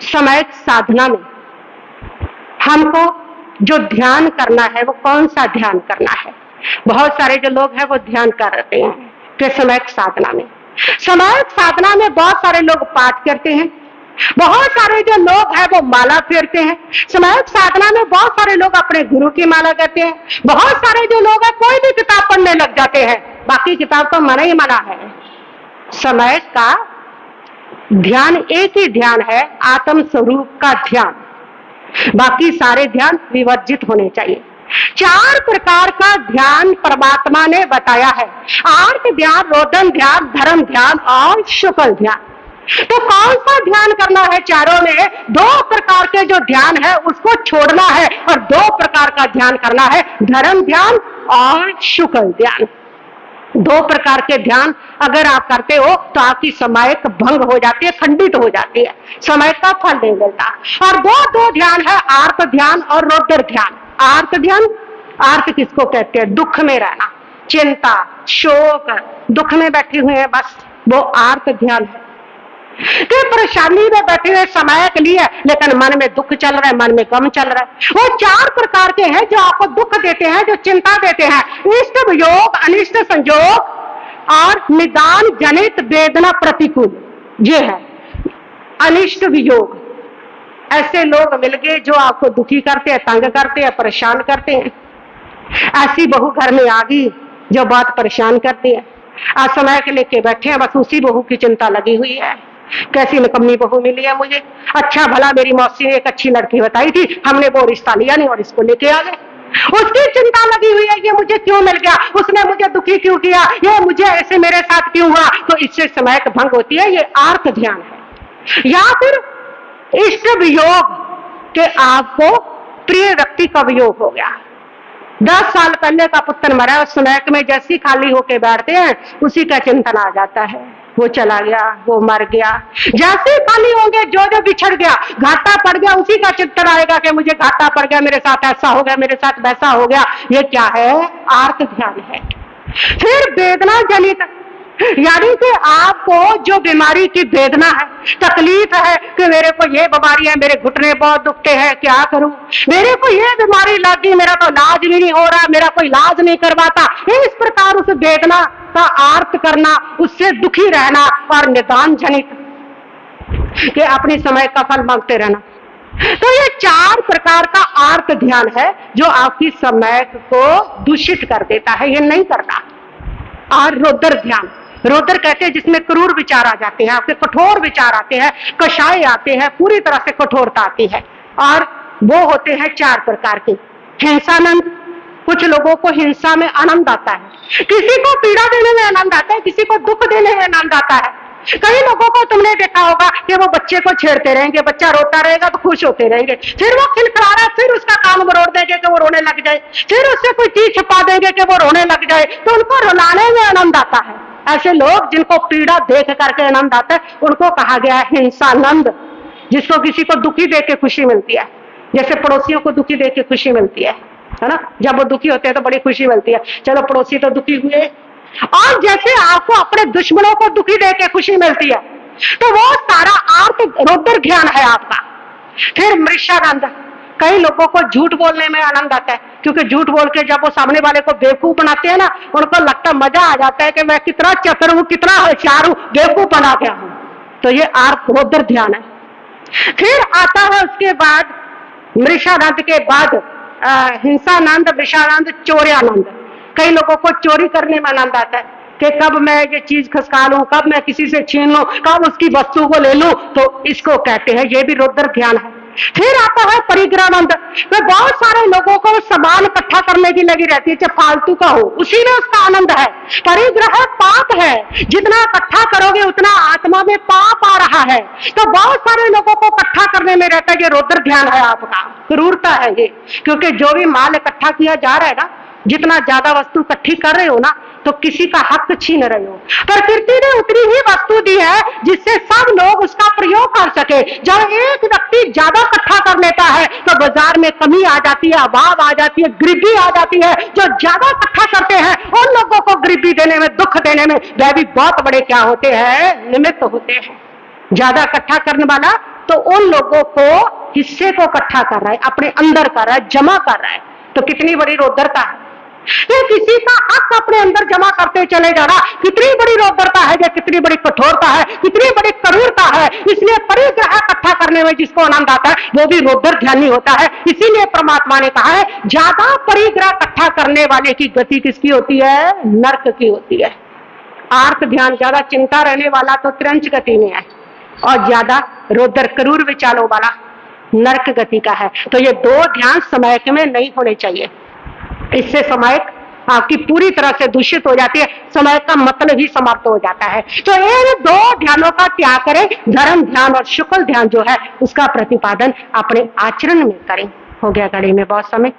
समय साधना में हमको जो ध्यान करना है वो कौन सा ध्यान करना है। बहुत सारे जो लोग हैं वो ध्यान करते हैं कि समय साधना में, समय साधना में बहुत सारे लोग पाठ करते हैं, बहुत सारे जो लोग हैं वो माला फेरते हैं। समय साधना में बहुत सारे लोग अपने गुरु की माला करते हैं, बहुत सारे जो लोग हैं कोई भी किताब पढ़ने लग जाते हैं, बाकी किताब तो मना ही मना है। समय का ध्यान एक ही ध्यान है, आत्म स्वरूप का ध्यान, बाकी सारे ध्यान विवर्जित होने चाहिए। 4 प्रकार का ध्यान परमात्मा ने बताया है, आर्त ध्यान, रोदन ध्यान, धर्म ध्यान और शुक्ल ध्यान। तो कौन सा ध्यान करना है? चारों में 2 प्रकार के जो ध्यान है उसको छोड़ना है और 2 प्रकार का ध्यान करना है, धर्म ध्यान और शुक्ल ध्यान। 2 प्रकार के ध्यान अगर आप करते हो तो आपकी समय भंग हो जाती है, खंडित हो जाती है, समय का फल नहीं मिलता। और दो ध्यान है, आर्त ध्यान और रौद्र ध्यान। आर्त ध्यान, आर्त किसको कहते हैं? दुख में रहना, चिंता, शोक, दुख में बैठे हुए हैं, बस वो आर्त ध्यान है। कि परेशानी में बैठे हुए समय के लिए, लेकिन मन में दुख चल रहा है, मन में गम चल रहा है। वो 4 प्रकार के हैं जो आपको दुख देते हैं, जो चिंता देते हैं, इष्ट वियोग, अनिष्ट संयोग और निदान जनित वेदना प्रतिकूल। ये है अनिष्ट वियोग। ऐसे लोग मिल गए जो आपको दुखी करते हैं, तंग करते हैं, परेशान करते हैं। ऐसी बहू घर में आ गई जो बात परेशान करती है, आज समय के लेके बैठे हैं, बस उसी बहू की चिंता लगी हुई है। कैसी निकम्मी बहू मिली है मुझे, अच्छा भला मेरी मौसी ने एक अच्छी लड़की बताई थी, हमने वो रिश्ता लिया नहीं और इसको लेके आ गए। उसकी चिंता लगी हुई है, ये मुझे क्यों मिल गया, उसने मुझे दुखी क्यों किया, ये मुझे ऐसे मेरे साथ क्यों हुआ। तो इससे समय का भंग होती है, ये आर्त ध्यान है। या फिर इष्ट वियोग के आपको प्रिय व्यक्ति का वियोग हो गया, 10 साल पहले का पुत्र मरा, उस समय में जैसी खाली होके बैठते हैं उसी का चिंतन आ जाता है, वो चला गया, वो मर गया। जैसे खाली होंगे, जो जो बिछड़ गया, घाटा पड़ गया, उसी का चिंतन आएगा कि मुझे घाटा पड़ गया, मेरे साथ ऐसा हो गया, मेरे साथ वैसा हो गया। ये क्या है? आर्त ध्यान है। फिर वेदना जनित, यानी कि आपको जो बीमारी की वेदना है, तकलीफ है कि मेरे को ये बीमारी है, मेरे घुटने बहुत दुखते हैं, क्या करूं, मेरे को ये बीमारी लग गई, मेरा तो इलाज भी नहीं हो रहा, मेरा कोई इलाज नहीं करवाता। इस प्रकार उस वेदना का आर्त करना, उससे दुखी रहना और निदान जनित कि अपने समय का फल मांगते रहना। तो ये 4 प्रकार का आर्त ध्यान है जो आपकी समय को दूषित कर देता है, ये नहीं करना। और रौद्र ध्यान, रौद्र कहते हैं जिसमें क्रूर विचार आ जाते हैं, आपके कठोर विचार आते हैं, कषाय आते हैं, पूरी तरह से कठोरता आती है। और वो होते हैं 4 प्रकार के। हिंसानंद, कुछ लोगों को हिंसा में आनंद आता है, किसी को पीड़ा देने में आनंद आता है, किसी को दुख देने में आनंद आता है। कई लोगों को तुमने देखा होगा कि वो बच्चे को छेड़ते रहेंगे, बच्चा रोता रहेगा तो खुश होते रहेंगे, फिर वो खिलखिला रहा है, फिर उसका कान मरोड़ देंगे कि वो रोने लग जाए, फिर उससे कोई चीज छिपा देंगे कि वो रोने लग जाए, तो उनको रुलाने में आनंद आता है। ऐसे लोग जिनको पीड़ा देख करके आनंद आता है, उनको कहा गया है हिंसानंद। जिसको किसी को दुखी देख के खुशी मिलती है, जैसे पड़ोसियों को दुखी देख के खुशी मिलती है ना, जब वो दुखी होते हैं तो बड़ी खुशी मिलती है, चलो पड़ोसी तो दुखी हुए। और जैसे आपको अपने दुश्मनों को दुखी देख के खुशी मिलती है, तो वो सारा आर्त रौद्र ज्ञान है आपका। फिर मृषानंद, कई लोगों को झूठ बोलने में आनंद आता है, क्योंकि झूठ बोल के जब वो सामने वाले को बेवकूफ बनाते हैं ना, उनको लगता मजा आ जाता है कि मैं कितना चतुर हूं, कितना होशियार हूं, बेवकूफ बना गया हूं। तो ये आर्त रौद्र ध्यान है। फिर आता है उसके बाद मृषानंद के बाद हिंसानंद, मृषानंद, चौर्यानंद। कई लोगों को चोरी करने में आनंद आता है कि कब मैं ये चीज खसका लूं, कब मैं किसी से छीन लूं, कब उसकी वस्तु को ले लूं, तो इसको कहते हैं, ये भी रौद्र ध्यान है। फिर आता है परिग्रहानंद, तो बहुत सारे लोगों को सामान इकट्ठा करने की लगी रहती है, चाहे फालतू का हो, उसी में उसका आनंद है। परिग्रह पाप है, जितना इकट्ठा करोगे उतना आत्मा में पाप आ रहा है। तो बहुत सारे लोगों को इकट्ठा करने में रहता है, ये रौद्र ध्यान है आपका, क्रूरता है ये। क्योंकि जो भी माल इकट्ठा किया जा रहा है ना, जितना ज्यादा वस्तु इकट्ठी कर रहे हो ना, तो किसी का हक छीन रहे हो। प्रकृति ने उतनी ही वस्तु दी है जिससे सब लोग उसका प्रयोग कर सके। जब एक व्यक्ति ज्यादा इकट्ठा कर लेता है तो बाजार में कमी आ जाती है, अभाव आ जाती है, गरीबी आ जाती है। जो ज्यादा इकट्ठा करते हैं उन लोगों को गरीबी देने में, दुख देने में वह भी बहुत बड़े क्या होते हैं, निमित्त होते हैं। ज्यादा इकट्ठा करने वाला तो उन लोगों को हिस्से को इकट्ठा कर रहा है, अपने अंदर कर रहा है, जमा कर रहा है। तो कितनी बड़ी रौद्रता है। ये किसी का हक अपने अंदर जमा करते चले जा रहा, कितनी बड़ी रौद्रता है, ये कितनी बड़ी कठोरता है, कितनी बड़ी क्रूरता है। इसलिए परिग्रह इकट्ठा करने में जिसको आनंद आता है वो भी रौद्र ध्यानी होता है। इसीलिए परमात्मा ने कहा है ज्यादा परिग्रह इकट्ठा करने वाले की गति किसकी होती है? नर्क की होती है। आर्त ध्यान, ज्यादा चिंता रहने वाला तो त्रिंच गति में है, और ज्यादा रौद्र क्रूर विचारों वाला नर्क गति का है। तो ये दो ध्यान समयक में नहीं होने चाहिए। इससे समय आपकी पूरी तरह से दूषित हो जाती है, समय का मतलब ही समाप्त हो जाता है। तो इन दो ध्यानों का त्याग करें, धर्म ध्यान और शुक्ल ध्यान जो है उसका प्रतिपादन अपने आचरण में करें। हो गया घड़ी में बहुत समय।